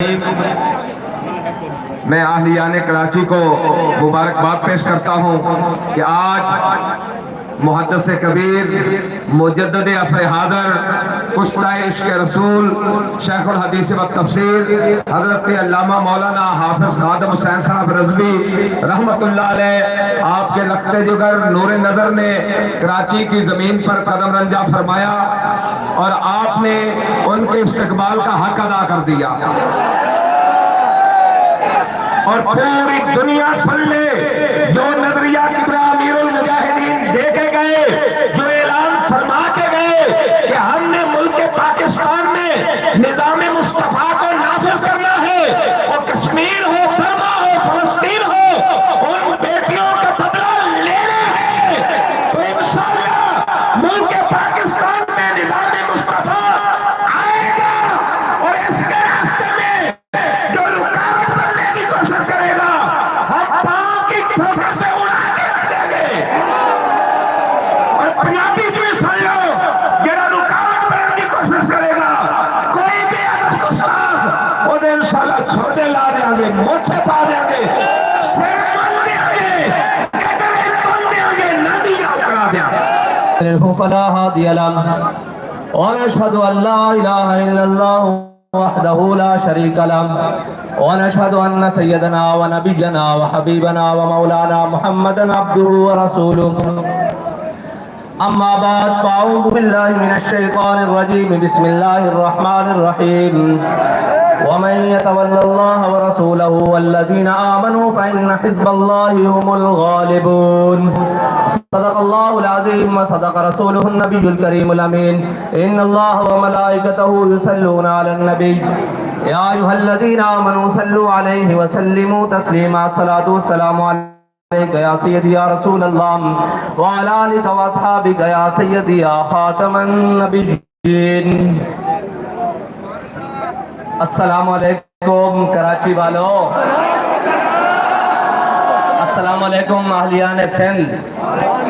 मैं अहलियाने कराची को मुबारकबाद पेश करता हूँ कि आज मुहद्दिस कबीर मुजद्दिद असर हाज़िर कुश्ता इश्क़ रसूल शेखुल हदीस व तफसीर हज़रत अल्लामा मौलाना हाफिज़ खादिम हुसैन साहब रज़वी रहमतुल्लाह अलैह आपके लख्ते जिगर नूर नज़र ने कराची की ज़मीन पर कदम रंजा फरमाया और आपने उनके इस्तकबाल का हक अदा कर दिया और पूरी दुनिया सुन ले जो नजरिया किबरा अमीरुल मुजाहिदीन दे के गए, जो ऐलान फरमा के गए कि हमने मुल्क पाकिस्तान में निजाम मुस्तफा को नाफिज करना है, वो कश्मीर हो, बर्मा हो, फलस्तीन हो, उन बेटियों का बदला लेना है, तो इंशाअल्लाह मुल्क पाकिस्तान में निजाम मुस्तफा आएगा और इसके रास्ते में जो रुकावट बनने की कोशिश करेगा हम पांव की ठोकर से उड़ा के रख देंगे। और पंजाबी में सुन लो, जरा रुकावट बनने की कोशिश करेगा कोई भी अदब गुस्ताख वो इंशाअल्लाह छोटे ला देंगे, मोछे पा देंगे, सिर बन देंगे, कदर तोड़ देंगे, नदियां उड़ा देंगे। फला हादिय लहु व नशहदु अल्ला इलाहा इल्लल्लाह वहदहु ला शरीक लहु व नशहदु अन्न सय्यदना व नबियना व हबीबना व मौलाना मुहम्मदन अब्दुहु व रसूलुहु अम्मा बाद फ़अऊज़ु बिल्लाहि मिनश शैतानिर रजीम बिस्मिल्लाहिर रहमानिर रहीम वमन यतवल्लल्लाह व रसूलहु वल्लज़ीना आमनू फ़इन्न हिज़्बल्लाहि हुमुल गालिबून सदक़ल्लाहुल अज़ीम व सदक़ रसूलुहुन नबियुल करीमुल अमीन इन्नल्लाह व मलाइकतहु युसल्लूना अलन नबी या अय्युहल्लज़ीना आमनू सल्लु अलैहि व सल्लिमू तस्लीमा अस्सलातु वस्सलामु अलैका या सय्यदी या रसूल अल्लाह व अला आलिका व अस्हाबिका या सय्यदी या खातमन नबिय्यीन। अस्सलामु अलैकुम कराची वालों, अस्सलामु अलैकुम अहलियान सिंध,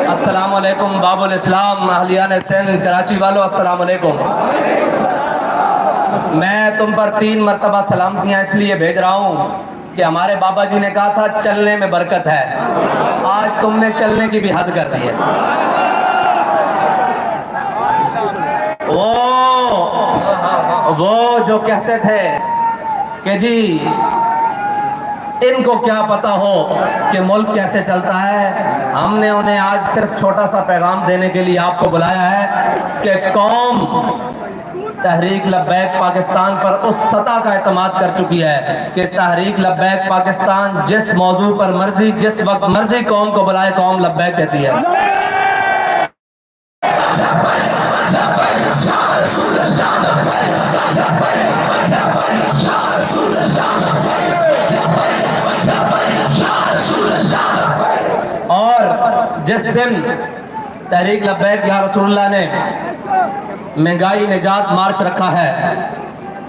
अस्सलामु अलैकुम बाबुल इस्लाम अहलियान सिंध कराची वालों, अस्सलामु अलैकुम। मैं तुम पर 3 मरतबा सलामतियाँ इसलिए भेज रहा हूँ कि हमारे बाबा जी ने कहा था चलने में बरकत है, आज तुमने चलने की भी हद कर दी है। वो जो कहते थे कि जी इनको क्या पता हो कि मुल्क कैसे चलता है, हमने उन्हें आज सिर्फ छोटा सा पैगाम देने के लिए आपको बुलाया है कि कौम तहरीक लब्बैक पाकिस्तान पर उस सतह का एतमाद कर चुकी है कि तहरीक लब्बैक पाकिस्तान जिस मौजू पर मर्जी जिस वक्त मर्जी कौम को बुलाए कौम लब्बैक कहती है। और जिस दिन तहरीक लब्बैक या रसूलुल्लाह ने महंगाई निजात मार्च रखा है,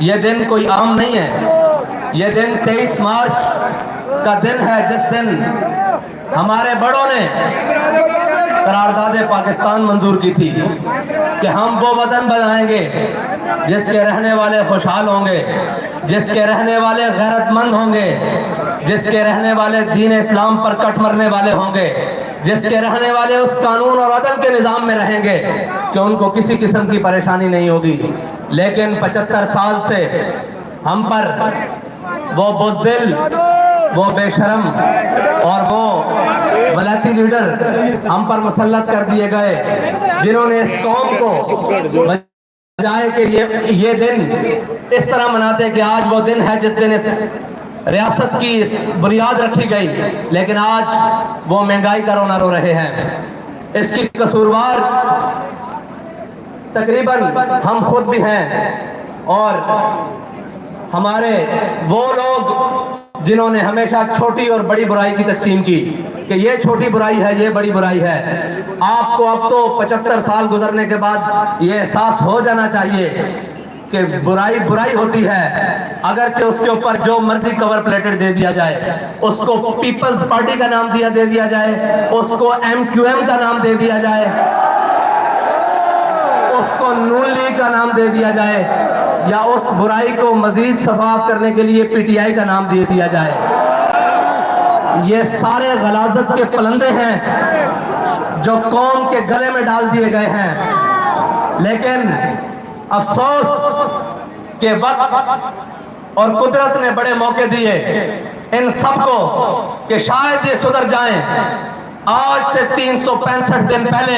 यह दिन कोई आम नहीं है, यह दिन 23 मार्च का दिन है जिस दिन हमारे बड़ों ने करारदाद पाकिस्तान मंजूर की थी कि हम वो वतन बनाएंगे जिसके रहने वाले खुशहाल होंगे, जिसके रहने वाले गैरतमंद होंगे, जिसके रहने वाले दीन इस्लाम पर कट मरने वाले होंगे, जिसके रहने वाले उस कानून और अदल के निज़ाम में रहेंगे कि उनको किसी किस्म की परेशानी नहीं होगी। लेकिन 75 साल से हम पर वो बुज़दिल, वो बेशरम और वो वलायती लीडर हम पर मुसल्लत कर दिए गए, जिन्होंने इस कौम को बजाय कि ये दिन इस तरह मनाते कि आज वो दिन है जिस दिन इस रियासत की बुनियाद रखी गई, लेकिन आज वो महंगाई का रोना रो रहे हैं। इसकी कसूरवार तकरीबन हम खुद भी हैं और हमारे वो लोग जिन्होंने हमेशा छोटी और बड़ी बुराई की तकसीम की कि ये छोटी बुराई है, ये बड़ी बुराई है। आपको अब तो 75 साल गुजरने के बाद ये एहसास हो जाना चाहिए कि बुराई बुराई होती है, अगरचे उसके ऊपर जो मर्जी कवर प्लेटेड दे दिया जाए, उसको पीपल्स पार्टी का नाम दे दिया जाए, उसको MQM का नाम दे दिया जाए, उसको नून लीग का नाम दे दिया जाए, या उस बुराई को मजीद सफाफ करने के लिए पीटीआई का नाम दे दिया जाए। ये सारे गलाजत के पलंदे हैं जो कौम के गले में डाल दिए गए हैं। लेकिन अफसोस के वक्त और कुदरत ने बड़े मौके दिए इन सबको कि शायद ये सुधर जाएं। आज से 365 दिन पहले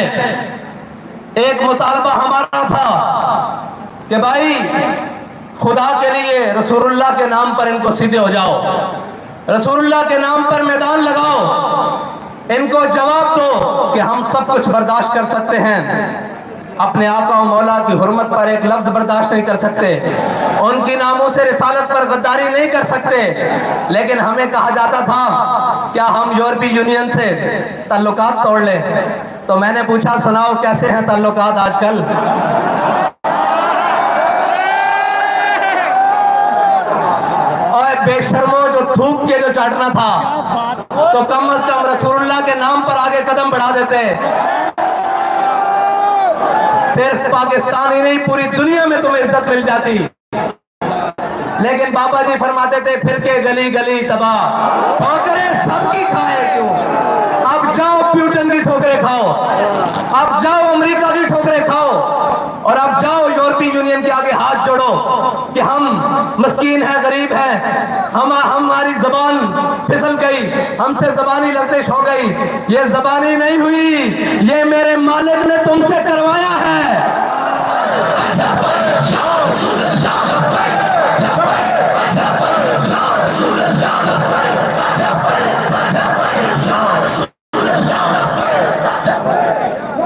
एक मुतालबा हमारा था कि भाई खुदा के लिए रसूलुल्लाह के नाम पर इनको सीधे हो जाओ, रसूलुल्लाह के नाम पर मैदान लगाओ, इनको जवाब दो कि हम सब कुछ बर्दाश्त कर सकते हैं, अपने आका और मौला की हुर्मत पर एक लफ्ज बर्दाश्त नहीं कर सकते, उनकी नामों से रिसालत पर गद्दारी नहीं कर सकते। लेकिन हमें कहा जाता था क्या हम यूरोपीय यूनियन से ताल्लुकात तोड़ लें? तो मैंने पूछा सुनाओ कैसे हैं ताल्लुकात आजकल? और बेशर्मो जो थूक के जो चाटना था तो कम से कम रसूलुल्लाह के नाम पर आगे कदम बढ़ा देते। सिर्फ पाकिस्तान ही नहीं पूरी दुनिया में तुम्हें इज्जत मिल जाती। लेकिन बाबा जी फरमाते थे फिर के गली गली तबाह, ठोकरें सबकी खाए क्यों? अब जाओ प्यूटन की ठोकरें खाओ, अब जाओ अमेरिका की ठोकरें खाओ, और अब जाओ यूरोपीय यूनियन के आगे हाथ जोड़ो कि हम मस्कीन हैं, गरीब हैं, हमारी जबान फिसल गई, हमसे जबानी लफ्ज़िश हो गई। ये जबानी नहीं हुई, ये मेरे मालिक ने तुमसे करवाया है।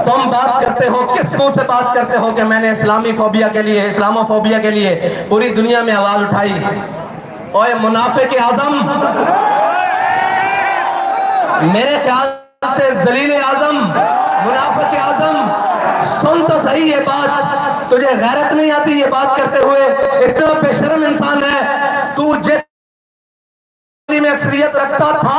तुम बात करते हो, किस मुंह से बात करते हो कि मैंने इस्लामी फोबिया के लिए, इस्लामोफोबिया के लिए पूरी दुनिया में आवाज उठाई? ओए मुनाफिक आजम, मेरे ख्याल से जलील आजम, मुनाफिक आजम, सुन तो सही ये बात, तुझे गैरत नहीं आती ये बात करते हुए? इतना बेशर्म इंसान है तू, जिस में अक्सरियत रखता था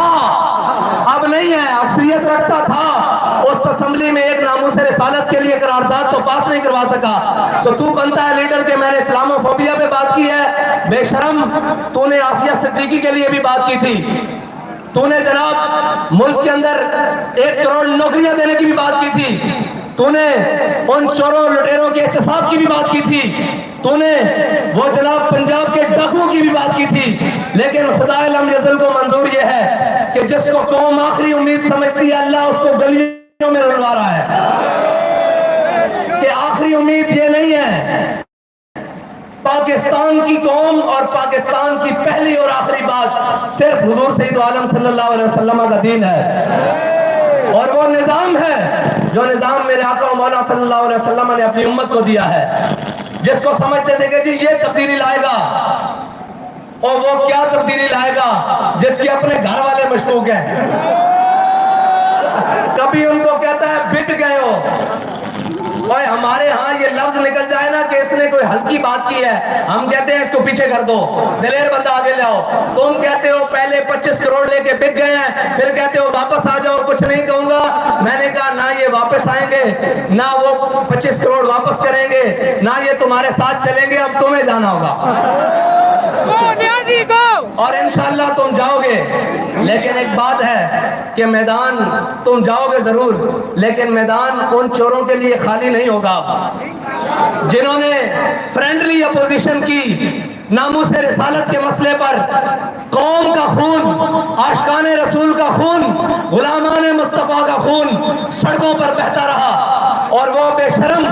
अब नहीं है, अक्सरियत रखता था, उस असेंबली में एक नामूस रिसालत के लिए करारदाद तो पास नहीं करवा सका, तो तू बनता है लीडर के मैंने इस्लामोफोबिया पे बात की है? बेशरम, तूने आफिया सिद्दीकी के लिए भी बात की थी, तूने जनाब मुल्क के अंदर 1 करोड़ नौकरियां देने की भी बात की थी, तूने उन चोरों लुटेरों के एहतसाब की भी बात की थी, तूने वो जनाब पंजाब के डाकुओं की भी बात की थी। लेकिन खुदा लम यज़ल को मंजूर ये है कि जिसको कौम आखिरी उम्मीद समझती है अल्लाह उसको गलियों में रुलवा रहा है, कि आखिरी उम्मीद ये नहीं है। पाकिस्तान की कौम और पाकिस्तान की पहली और आखिरी बात सिर्फ हुजूर सैयद आलम सल्लल्लाहु अलैहि वसल्लम का दीन है, और वो निजाम है जो निजाम मेरे आका और मौला सल्लल्लाहु अलैहि वसल्लम ने अपनी उम्मत को दिया है, जिसको समझते थे कि जी ये तब्दीली लाएगा, और वो क्या तब्दीली लाएगा जिसके अपने घर वाले मशकूक हैं। कभी उनको कहता है बिक गए हो, और हमारे यहाँ ये लफ्ज निकल जाए ना कि इसने कोई हल्की बात की है, हम कहते हैं इसको पीछे कर दो, दिलेर बंदा आगे लाओ। तुम कहते हो पहले 25 करोड़ लेके बिक गए हैं, फिर कहते हो वापस आ जाओ, कुछ नहीं कहूंगा। मैंने कहा ना ये वापस आएंगे, ना वो 25 करोड़ वापस करेंगे, ना ये तुम्हारे साथ चलेंगे, अब तुम्हें जाना होगा और इंशाअल्लाह तुम जाओगे। लेकिन एक बात है कि मैदान तुम जाओगे जरूर, लेकिन मैदान उन चोरों के लिए खाली नहीं होगा जिन्होंने फ्रेंडली अपोजिशन की, नामूस रिसालत के मसले पर कौम का खून, आशिकाने रसूल का खून, गुलामाने मुस्तफा का खून सड़कों पर बहता रहा, और वो बेशरम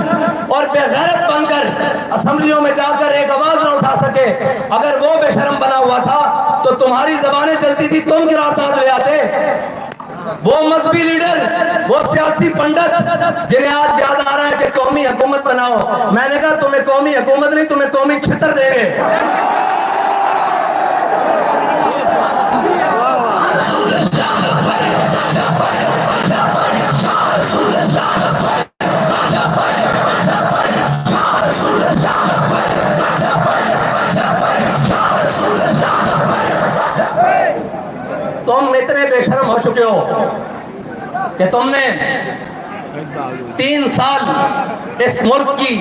और बेगैरत बनकर असेंबलियों में जाकर एक आवाज न उठा सके। अगर वो बेशरम बना हुआ था तो तुम्हारी जबानें चलती थी, तुम गिरफ्तार ले आते। वो मजहबी लीडर, वो सियासी पंडित जिन्हें आज याद आ रहा है कि कौमी हुकूमत बनाओ, मैंने कहा तुम्हें कौमी हुकूमत नहीं, तुम्हें कौमी छितर देंगे। तुम इतने बेशर्म हो चुके हो कि तुमने 3 साल इस मुल्क की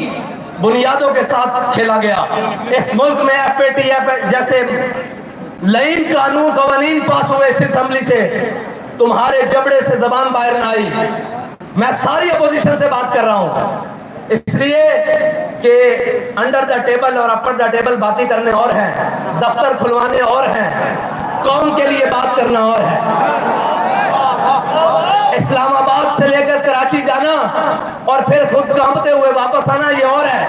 बुनियादों के साथ खेला गया। इस मुल्क में FATF जैसे लईन कानून कवानीन पास हुए इस असेंबली से, तुम्हारे जबड़े से जबान बाहर ना आई। मैं सारी अपोजिशन से बात कर रहा हूं, इसलिए कि अंडर द टेबल और अपर द टेबल बातें करने और हैं, दफ्तर खुलवाने और हैं, कौम के लिए बात करना और है। इस्लामाबाद से लेकर कराची जाना और फिर खुद कांपते हुए वापस आना, ये और है।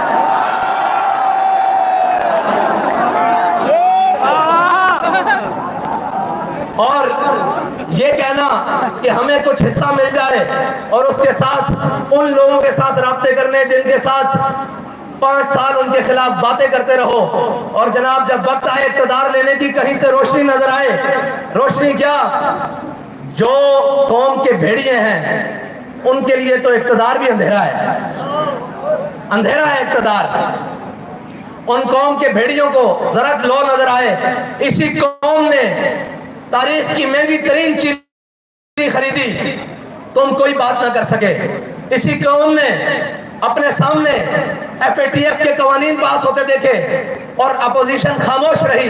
और ये कहना कि हमें कुछ हिस्सा मिल जाए और उसके साथ उन लोगों के साथ राब्ते करने जिनके साथ 5 साल उनके खिलाफ बातें करते रहो, और जनाब जब वक्त आए इक़्तिदार लेने की कहीं से रोशनी नजर आए, रोशनी क्या, जो कौम के भेड़िए हैं उनके लिए तो इक़्तिदार भी अंधेरा है, अंधेरा है इक़्तिदार। उन कौम के भेड़ियों को जरा लो नजर आए, इसी कौम ने तारीख की महंगी तरीन चीज खरीदी, तुम कोई बात ना कर सके। इसी कौम ने अपने सामने FATF के कवानीन पास होते देखे और अपोजिशन खामोश रही,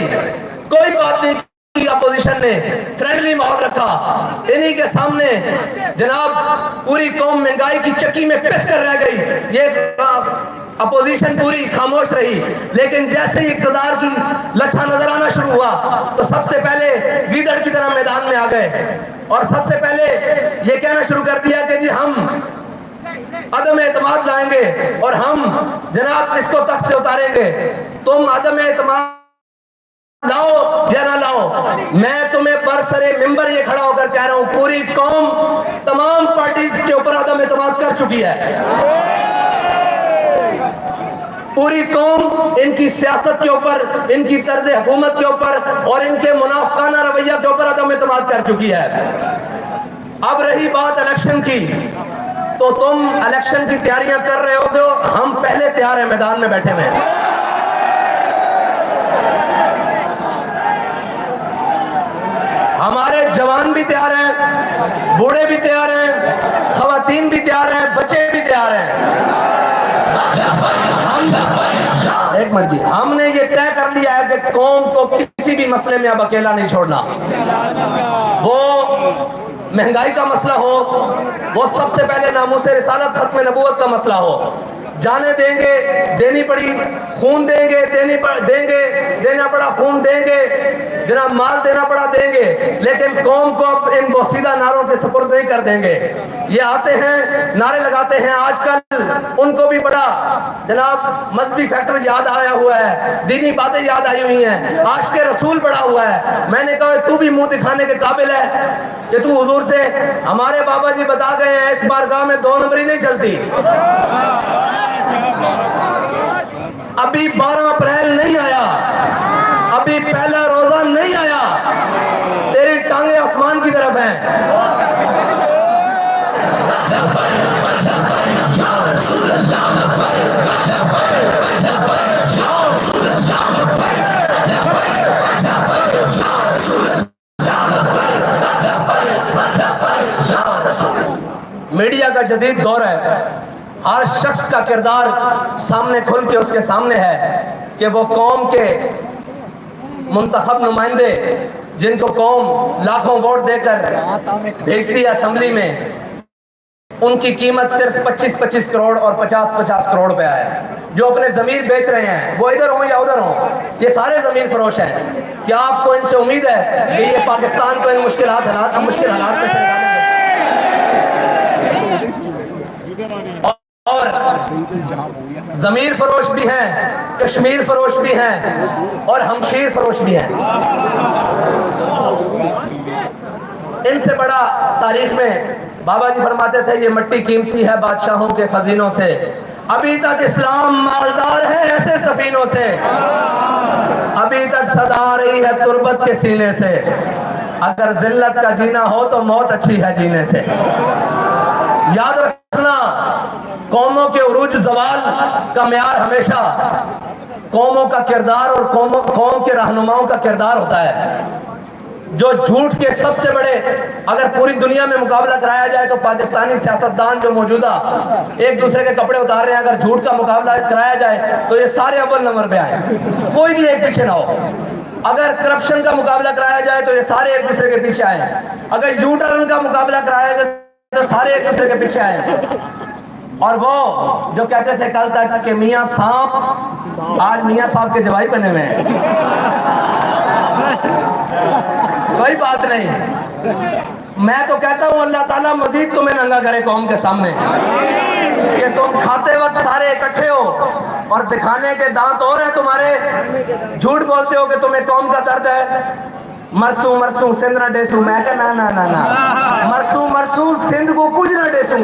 कोई बात नहीं की, अपोजिशन ने फ्रेंडली माहौल रखा। इन्हीं के सामने जनाब पूरी कौम महंगाई की चक्की में पिस कर रह गई, ये अपोजिशन पूरी खामोश रही। लेकिन जैसे ही इक़्तिदार की लच्छा नजर आना शुरू हुआ तो सबसे पहले गीदड़ की तरह मैदान में आ गए और सबसे पहले ये कहना शुरू कर दिया कि जी हम अदम एतमाद लाएंगे और हम जनाब इसको तख्त से उतारेंगे। तुम अदम एतमाद लाओ या ना लाओ, मैं तुम्हें बरसरे मिंबर ये खड़ा होकर कह रहा हूं, पूरी कौम तमाम पार्टीज के ऊपर अदम एतमाद कर चुकी है। पूरी कौम इनकी सियासत के ऊपर, इनकी तर्ज हुकूमत के ऊपर और इनके मुनाफिकाना रवैया के ऊपर अदम एतमाद कर चुकी है। अब रही बात इलेक्शन की, तो तुम इलेक्शन की तैयारियां कर रहे हो, हम पहले तैयार हैं, मैदान में बैठे हुए। हमारे जवान भी तैयार हैं, बूढ़े भी तैयार हैं, खवातीन भी तैयार हैं, बच्चे भी तैयार हैं। एक मिनट जी, हमने ये तय कर लिया है कि कौम को किसी भी मसले में अब अकेला नहीं छोड़ना। वो महंगाई का मसला हो, वो सबसे पहले नामूस रिसालत खत्म नबूवत का मसला हो, जाने देंगे, देनी पड़ी, खून देंगे, देना पड़ा खून देंगे, जनाब माल देना पड़ा देंगे, लेकिन कौम को अब इन बोसीदा नारों के सुपुर्द नहीं कर देंगे। ये आते हैं, नारे लगाते हैं, आजकल उनको भी बड़ा जनाब मजहबी फैक्टर याद आया हुआ है, दीनी बातें याद आई हुई हैं, आशिक के रसूल बड़ा हुआ है। मैंने कहा तू भी मुंह दिखाने के काबिल है कि तू हुजूर से, हमारे बाबा जी बता गए हैं इस बारगाह में 2 नंबरी नहीं चलती। अभी 12 अप्रैल नहीं आया, अभी पहला रोजा नहीं आया, तेरी टांगे आसमान की तरफ हैं। मीडिया का जदीद दौर है, हर शख्स का किरदार सामने खुल के उसके सामने है कि वो कौम के मुंतखब नुमाइंदे जिनको कौम लाखों वोट देकर भेजती है असेंबली में, उनकी कीमत सिर्फ 25-25 करोड़ और 50-50 करोड़ रुपया है। जो अपने जमीर बेच रहे हैं, वो इधर हो या उधर हो, ये सारे जमीन फरोश हैं। क्या आपको इनसे उम्मीद है कि ये पाकिस्तान को इन मुश्किल हालात में से निकालेंगे? और जमीर फरोश भी हैं, कश्मीर फरोश भी हैं और हमशीर फरोश भी हैं। इनसे बड़ा तारीख में बाबा जी फरमाते थे, ये मिट्टी कीमती है बादशाहों के खजीनों से, अभी तक इस्लाम मालदार है ऐसे सफीनों से, अभी तक सदा आ रही है तुर्बत के सीने से, अगर जिल्लत का जीना हो तो मौत अच्छी है जीने से। याद रखना, कौमों के उरूज जवाल का म्यार हमेशा कौमों का किरदार और कौम के रहनुमाओं का किरदार होता है। जो झूठ के सबसे बड़े, अगर पूरी दुनिया में मुकाबला कराया जाए तो पाकिस्तानी सियासतदान जो मौजूदा एक दूसरे के कपड़े उतार रहे हैं, अगर झूठ का मुकाबला कराया जाए तो ये सारे अव्वल नंबर पे आए, कोई भी एक पीछे ना हो। अगर करप्शन का मुकाबला कराया जाए तो ये सारे एक दूसरे के पीछे आए। अगर यू टर्न का मुकाबला कराया जाए तो सारे एक दूसरे के पीछे आए। और वो जो कहते थे कल तक कि मियां सांप, आज मियां सांप के जवाई बने हुए हैं। कोई बात नहीं, मैं तो कहता हूं अल्लाह ताला मजीद तुम्हें नंगा करे कौम के सामने कि तुम खाते वक्त सारे इकट्ठे हो और दिखाने के दांत और हैं तुम्हारे, झूठ बोलते हो कि तुम्हें कौम का दर्द है। मरसू मरसू सिंध ना डेसू, मैं कहा ना ना ना ना, मरसू मरसू सिंध को कुछ ना डेसू।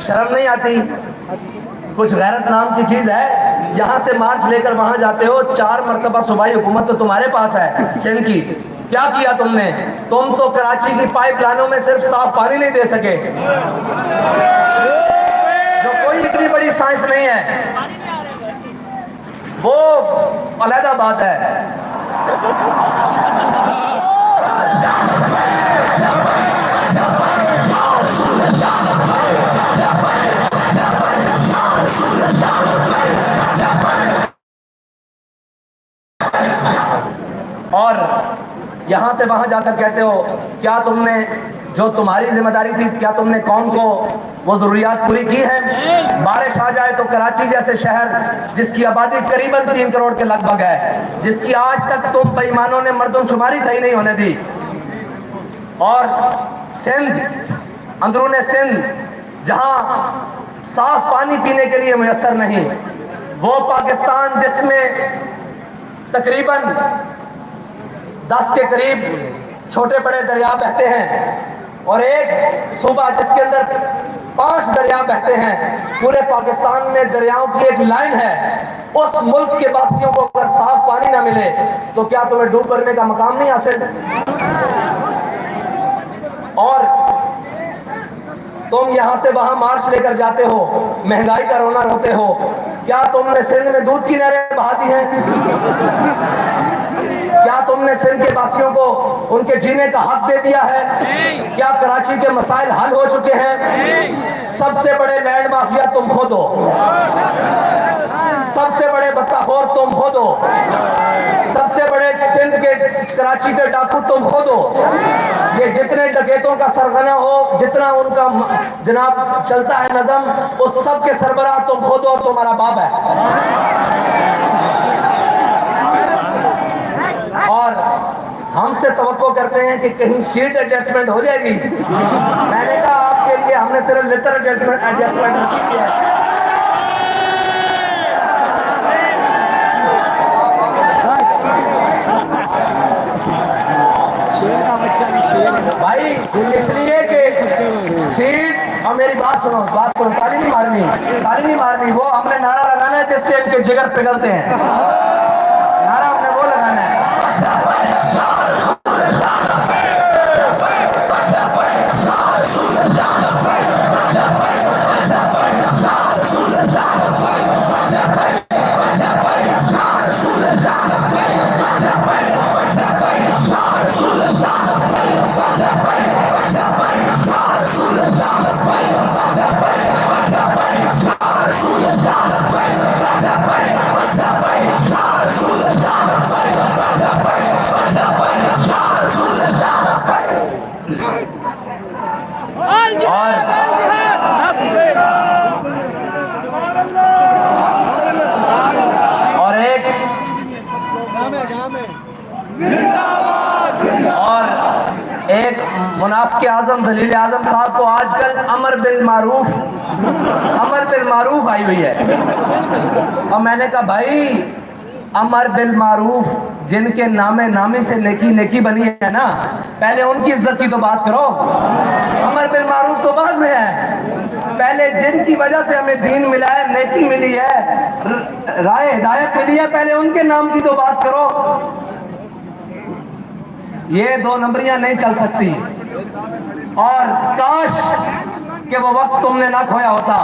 शर्म नहीं आती? कुछ गैरत नाम की चीज है। यहाँ से मार्च लेकर वहां जाते हो, 4 मरतबा सूबाई हुकूमत तो तुम्हारे पास है सिंध की। क्या किया तुमने? तुम तो कराची की पाइपलाइनों में सिर्फ साफ पानी नहीं दे सके, जो कोई इतनी बड़ी साइंस नहीं है, वो अलग बात है। और यहां से वहां जाकर कहते हो क्या तुमने जो तुम्हारी जिम्मेदारी थी, क्या तुमने कौम को वो जरूरियात पूरी की है? बारिश आ जाए तो कराची जैसे शहर जिसकी आबादी करीबन 3 करोड़ के लगभग है, जिसकी आज तक तुम बेईमानों ने मर्दमशुमारी सही नहीं होने दी, और सिंध, अंदरूने सिंध जहां साफ पानी पीने के लिए मुयस्सर नहीं, वो पाकिस्तान जिसमें तकरीबन 10 के करीब छोटे बड़े दरिया बहते हैं, और एक सूबा जिसके अंदर 5 दरिया बहते हैं, पूरे पाकिस्तान में दरियाओं की एक लाइन है। उस मुल्क के वासियों को अगर साफ पानी ना मिले तो क्या तुम्हें डूब मरने का मकाम नहीं हासिल? और तुम यहां से वहां मार्च लेकर जाते हो, महंगाई का रोना रोते हो। क्या तुमने सिंध में दूध की नहरें बहा दी हैं? क्या तुमने सिंध के वासियों को उनके जीने का हक दे दिया है? क्या कराची के मसाइल हल हो चुके हैं? सबसे बड़े लैंड माफिया तुम खुद हो, सबसे बड़े बदकाखोर तुम खुद हो, सबसे बड़े सिंध के कराची के डाकू तुम खुद हो। ये जितने डकैतों का सरगना हो, जितना उनका जनाब चलता है नजम, उस सब के सरबराह तुम खुद हो और तुम्हारा बाप है। और हमसे तवक्को करते हैं कि कहीं सीट एडजस्टमेंट हो जाएगी। मैंने कहा आपके लिए हमने सिर्फ लिटर एडजस्टमेंट रखी है। भाई इसलिए कि सीट, और मेरी बात सुनो, ताली नहीं मारनी, वो हमने नारा लगाना है जिससे इनके जिगर पिघलते हैं। नारा हमने वो लगाना है। Ya मुनाफिक आजम जलील आजम साहब को आजकल अमर बिल मारूफ आई हुई है। और मैंने कहा भाई, अमर बिल मारूफ जिनके नामे नामी से नेकी बनी है ना, पहले उनकी इज्जत की तो बात करो। अमर बिल मारूफ तो बाद में है, पहले जिनकी वजह से हमें दीन मिला है, नेकी मिली है, राय हिदायत मिली है, पहले उनके नाम की तो बात करो। ये दो नंबरियां नहीं चल सकती। और काश कि वो वक्त तुमने ना खोया होता।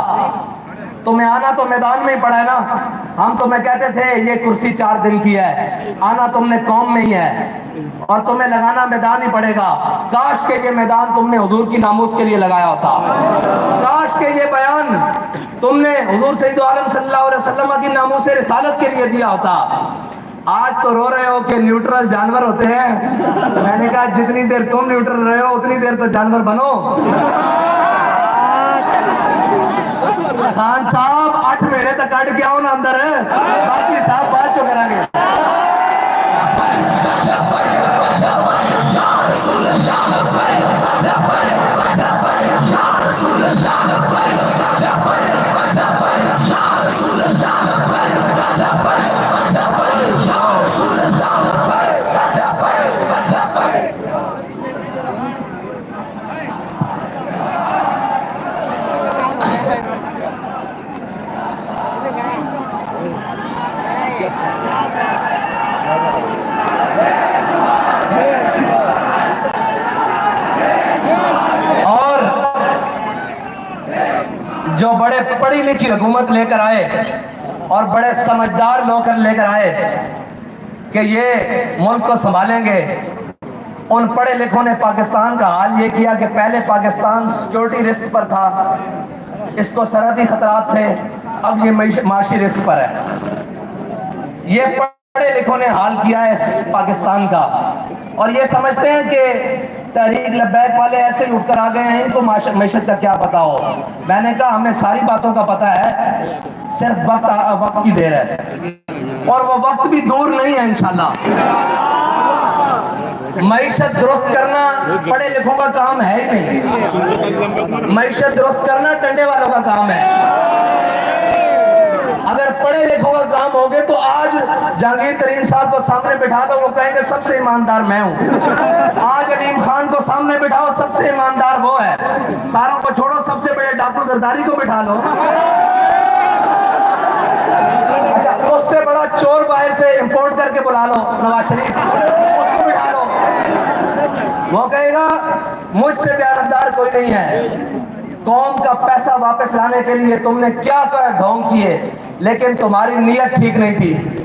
तुम्हें आना तो मैदान में ही पड़ा है ना। हम तुम्हें कहते थे ये कुर्सी 4 दिन की है, आना तुमने कौम में ही है और तुम्हें लगाना मैदान ही पड़ेगा। काश के ये मैदान तुमने हुजूर की नामूस के लिए लगाया होता। काश के ये बयान तुमने हुजूर सैयद आलम सल्लल्लाहु अलैहि वसल्लम की नामूस रिसालत के लिए दिया होता। आज तो रो रहे हो कि न्यूट्रल जानवर होते हैं। मैंने कहा जितनी देर तुम न्यूट्रल रहे हो उतनी देर तो जानवर बनो। खान साहब 8 महीने तक कट के आओ ना अंदर, बाकी साहब बात जो करेंगे। जो बड़े पढ़ी लिखी हुकूमत लेकर आए और बड़े समझदार लोग लेकर आए कि ये मुल्क को संभालेंगे, उन पढ़े लिखों ने पाकिस्तान का हाल ये किया कि पहले पाकिस्तान सिक्योरिटी रिस्क पर था, इसको सरहदी खतरात थे, अब ये माशी रिस्क पर है। ये पढ़े लिखों ने हाल किया है पाकिस्तान का और ये समझते हैं कि तहरीक लब्बैक वाले ऐसे ही उठकर आ गए हैं, इनको मैशत का क्या पता हो। मैंने कहा हमें सारी बातों का पता है, सिर्फ वक्त की देर है और वो वक्त भी दूर नहीं है इंशाल्लाह। मईशत दुरुस्त करना पढ़े लिखों का काम है ही नहीं, मईशत दुरुस्त करना टंडे वालों का काम है। अगर पढ़े लिखों का काम हो गए तो आज जहांगीर तरीन साहब को सामने बिठा दो, वो कहेंगे सबसे ईमानदार मैं हूं। आज अलीम खान को सामने बिठाओ, सबसे ईमानदार वो है। सारों को छोड़ो, सबसे बड़े डाकू जरदारी को बिठा लो। अच्छा, उससे बड़ा चोर बाहर से इंपोर्ट करके बुला लो, नवाज शरीफ, उसको बिठा लो। वो कहेगा मुझसे ज्यादादार कोई नहीं है। कौम का पैसा वापस लाने के लिए तुमने क्या क्या ढोंग किए, लेकिन तुम्हारी नीयत ठीक नहीं थी।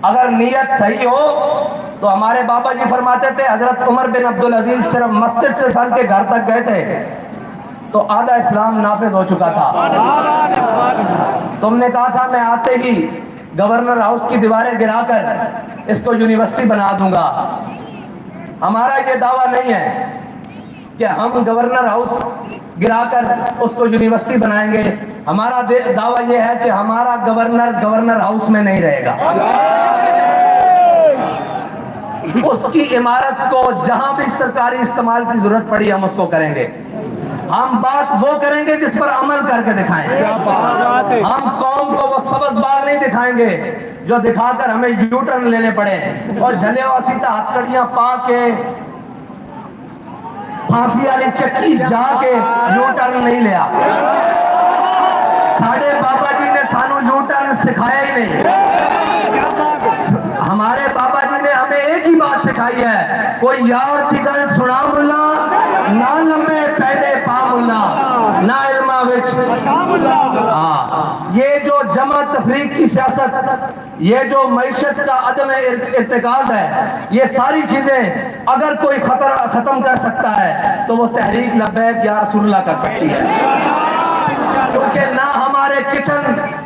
अगर नीयत सही हो तो हमारे बाबा जी फरमाते थे, हजरत उमर बिन अब्दुल अजीज सिर्फ मस्जिद से सर के घर तक गए थे तो आधा इस्लाम नाफिज हो चुका था। तुमने कहा था मैं आते ही गवर्नर हाउस की दीवारें गिराकर इसको यूनिवर्सिटी बना दूंगा। हमारा ये दावा नहीं है कि हम गवर्नर हाउस गिराकर उसको यूनिवर्सिटी बनाएंगे। हमारा दावा यह है कि हमारा गवर्नर हाउस में नहीं रहेगा। उसकी इमारत को जहां भी सरकारी इस्तेमाल की जरूरत पड़ी हम उसको करेंगे। हम बात वो करेंगे जिस पर अमल करके दिखाएं। हम कौम को वो सबज बाग नहीं दिखाएंगे जो दिखाकर हमें यू टर्न लेने पड़े और झलेवासी से हथकड़ियां पा के फांसी वाली चक्की जाके यू टर्न नहीं लिया। साढ़े बाबा जी ने सानू यू टर्न सिखाया ही नहीं। हमारे बाबा जी ने हमें एक ही बात सिखाई है, कोई यार की गल सुना मुल्ला ना लम्बे पहले पा मुल्ला ना इल्मा विच। ये जो जमा तफरीक की सियासत, ये जो मईशत का अदम इर्तिकाज है, ये सारी चीजें अगर कोई खत्म कर सकता है तो वो तहरीक लब्बैक या रसूलुल्लाह कर सकती है। क्योंकि ना हमारे किचन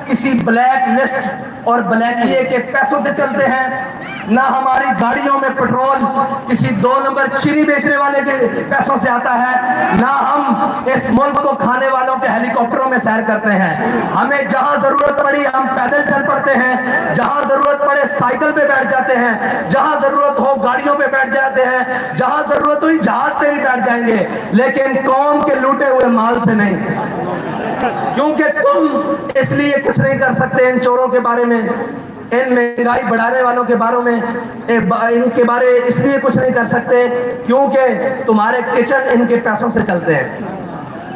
की किसी ब्लैक लिस्ट और ब्लैकिए के पैसों से चलते हैं, ना हमारी गाड़ियों में पेट्रोल किसी 2 नंबर चीनी बेचने वाले के पैसों से आता है, ना हम इस मुल्क को खाने वालों के हेलीकॉप्टरों में सैर करते हैं। हमें जहां जरूरत पड़ी हम पैदल चल पड़ते हैं, जहां जरूरत पड़े साइकिल पे बैठ जाते हैं, जहां जरूरत हो गाड़ियों पे बैठ जाते हैं, जहां जरूरत हुई जहाज पे भी बैठ जाएंगे, लेकिन कौम के लूटे हुए माल से नहीं। क्योंकि तुम इसलिए कुछ नहीं कर सकते इन चोरों के बारे में, इन महंगाई बढ़ाने वालों के बारे में, इनके बारे इसलिए कुछ नहीं कर सकते क्योंकि तुम्हारे किचन इनके पैसों से चलते हैं,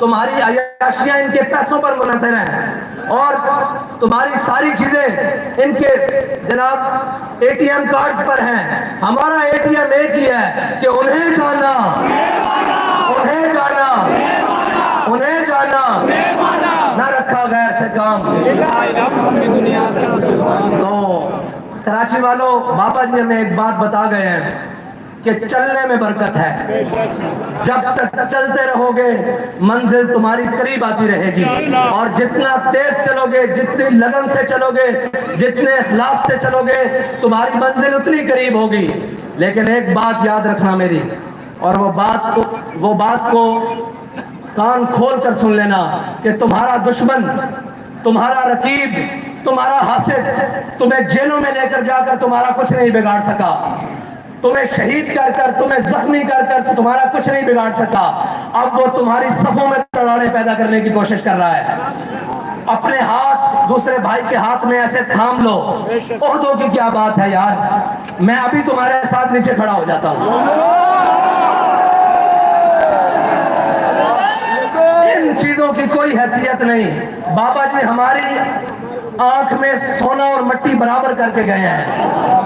तुम्हारी अय्याशियां इनके पैसों पर मुनहसर हैं, और तुम्हारी सारी चीजें इनके जनाब एटीएम कार्ड्स पर हैं। हमारा एटीएम एक ही है कि उन्हें जाना, उन्हें जाना, उन्हें जाना, ना रखा गैर से काम। तो कराची वालों, बाबा जी हमें एक बात बता गए हैं कि चलने में बरकत है। जब तक चलते रहोगे मंजिल तुम्हारी करीब आती रहेगी, और जितना तेज चलोगे, जितनी लगन से चलोगे, जितने इखलास से चलोगे, तुम्हारी मंजिल उतनी करीब होगी। लेकिन एक बात याद रखना मेरी, और वो बात को कान खोल कर सुन लेना कि तुम्हारा दुश्मन, तुम्हारा रकीब, तुम्हारा हासिद तुम्हें जेलों में लेकर जाकर तुम्हारा कुछ नहीं बिगाड़ सका, तुम्हें शहीद कर कर, तुम्हें जख्मी कर कर तुम्हारा कुछ नहीं बिगाड़ सका। अब वो तुम्हारी सफों में तड़ाने पैदा करने की कोशिश कर रहा है। अपने हाथ दूसरे भाई के हाथ में ऐसे थाम लो, ओहदों की क्या बात है यार, मैं अभी तुम्हारे साथ नीचे खड़ा हो जाता हूं। इन चीजों की कोई हैसियत नहीं। बाबा जी हमारी आंख में सोना और मिट्टी बराबर करके गए हैं।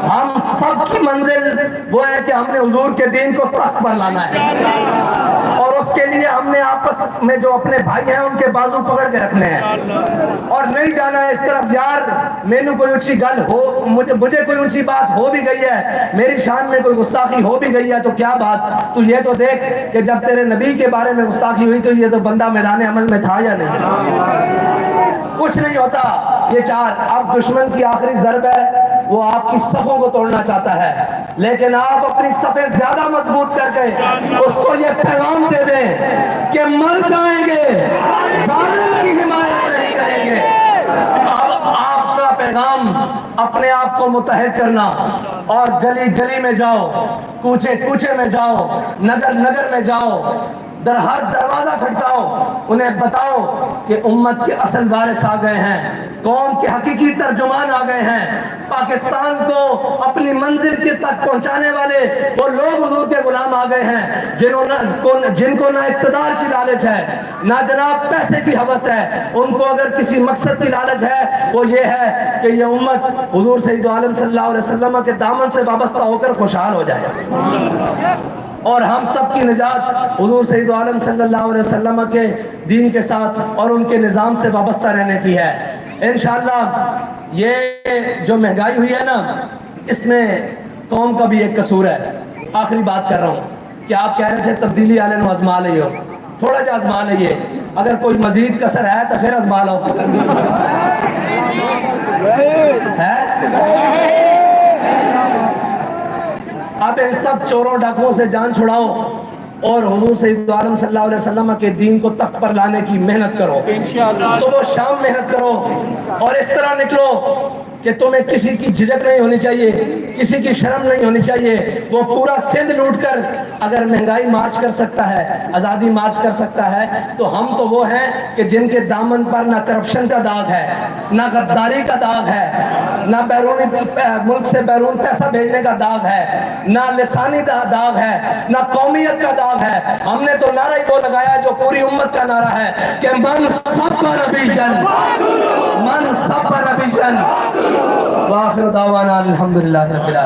हम सब की मंजिल वो है कि हमने हुजूर के दीन को तख्त पर लाना है, और उसके लिए हमने आपस में जो अपने भाई हैं उनके बाजू पकड़ के रखने हैं, और नहीं जाना है इस तरफ। यार मैंने कोई ऊंची गल हो, मुझे कोई ऊंची बात हो भी गई है, मेरी शान में कोई गुस्ताखी हो भी गई है, तो क्या बात, तू ये तो देख कि जब तेरे नबी के बारे में गुस्ताखी हुई तो ये तो बंदा मैदान अमल में था या नहीं। कुछ नहीं होता। ये चार, अब दुश्मन की आखिरी ज़रब है, वो आपकी सफों को तोड़ना चाहता है, लेकिन आप अपनी सफे ज्यादा मजबूत करके उसको ये पैगाम दे दें कि मर जाएंगे, जालिम की हिमायत नहीं करेंगे। अब आपका पैगाम अपने आप को मुतहद करना, और गली गली में जाओ, कूचे कूचे में जाओ, नगर नगर में जाओ, हर दरवाजा खटकाओ, उन्हें बताओ कि उम्मत के असल वारिस आ गए हैं, कौम के हकीकी तर्जुमान आ गए हैं, पाकिस्तान को अपनी मंजिल के तक पहुंचाने वाले वो लोग हुजूर के गुलाम आ गए हैं, जिनको ना इक़्तिदार की लालच है, ना जनाब पैसे की हवस है। उनको अगर किसी मकसद की लालच है वो ये है कि ये उम्मत हुजूर सैयद आलम सल्लल्लाहु अलैहि वसल्लम के दामन से वाबस्ता होकर खुशहाल हो जाए, और हम सब की निजात हुजूर सैयद आलम सल्लल्लाहु अलैहि वसल्लम के दीन के साथ और उनके निज़ाम से वाबस्ता रहने की है। इंशाअल्लाह ये जो महंगाई हुई है ना, इसमें कौम का भी एक कसूर है। आखिरी बात कर रहा हूँ कि आप कह रहे थे तब्दीली आने को आजमा ली हो, थोड़ा जा आजमा लीजिए, अगर कोई मजीद कसर है तो फिर आजमा लो। अब इन सब चोरों डाकुओं से जान छुड़ाओ और हुजूर सैयद आलम सल्लल्लाहु अलैहि वसल्लम के दीन को तख्त पर लाने की मेहनत करो, सुबह शाम मेहनत करो, और इस तरह निकलो कि तुम्हें किसी की झिझक नहीं होनी चाहिए, किसी की शर्म नहीं होनी चाहिए। वो पूरा सिंध लूट कर अगर महंगाई मार्च कर सकता है, आज़ादी मार्च कर सकता है, तो हम तो वो हैं कि जिनके दामन पर ना करप्शन का दाग है, ना गद्दारी का दाग है, ना बैरूनी मुल्क से बैरून पैसा भेजने का दाग है, ना लिसानी दाग है, ना कौमियत का दाग है। हमने तो नारा ही वो लगाया जो पूरी उम्मत का नारा है कि मन सब्र अभिजन, मन सब्र अभिजन। वाखिर दावाना अल्हम्दुलिल्लाह रब्बिल आलमीन।